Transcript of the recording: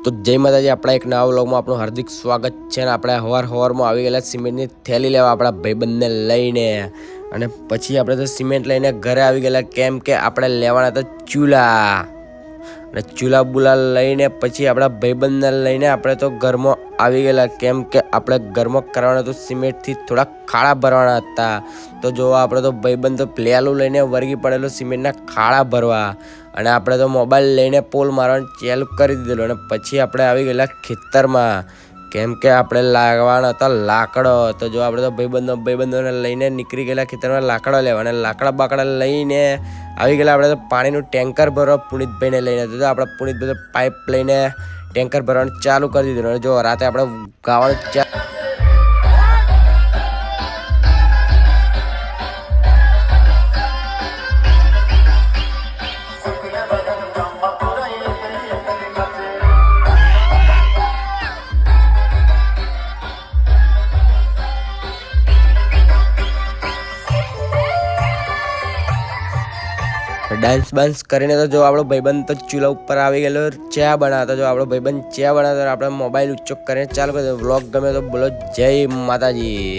તો જય માતાજી, આપણા એક નવા વ્લોગમાં આપણું હાર્દિક સ્વાગત છે ને આપણે હવારમાં આવી ગયેલા સિમેન્ટની થેલી લેવા આપણા ભાઈબંધને લઈને, અને પછી આપણે તો સિમેન્ટ લઈને ઘરે આવી ગયેલા, કેમ કે આપણે લેવાના હતા ચૂલા. અને ચૂલા બુલા લઈને પછી આપણા ભાઈબંધને લઈને આપણે તો ઘરમાં આવી ગયેલા, કેમ કે આપણે ઘરમાં કરવાના તો સિમેન્ટથી થોડા ખાડા ભરવાના હતા. તો જોવા આપણે તો ભાઈબંધ તો પ્લેલું લઈને વર્ગી પડેલો સિમેન્ટના ખાડા ભરવા, અને આપણે તો મોબાઈલ લઈને પોલ મારવાનું ચાલુ કરી દીધેલું. અને પછી આપણે આવી ગયેલા ખેતરમાં, કેમ કે આપણે લાવવાના હતા લાકડો. તો જો આપણે તો ભાઈબંધોને લઈને નીકળી ગયેલા ખેતરમાં લાકડા લેવા, અને લાકડા બાકડા લઈને આવી ગયેલા આપણે તો પાણીનું ટેન્કર ભરવા પુનિતભાઈને લઈને. તો આપણે પુનિતભાઈ પાઇપ લઈને ટેન્કર ભરવાનું ચાલુ કરી દીધું. અને જો રાતે આપણે ગાવાનું ડાન્સ બાન્સ કરીને તો જો આપણો ભાઈબંધ તો ચૂલા ઉપર આવી ગયેલો ચા બનાવતા. જો આપણો ભાઈબંધ ચા બનાવતા આપણે મોબાઈલ ઉચ્ચો કરીને ચાલુ કરી દો. વ્લોગ ગમે તો બોલો જય માતાજી.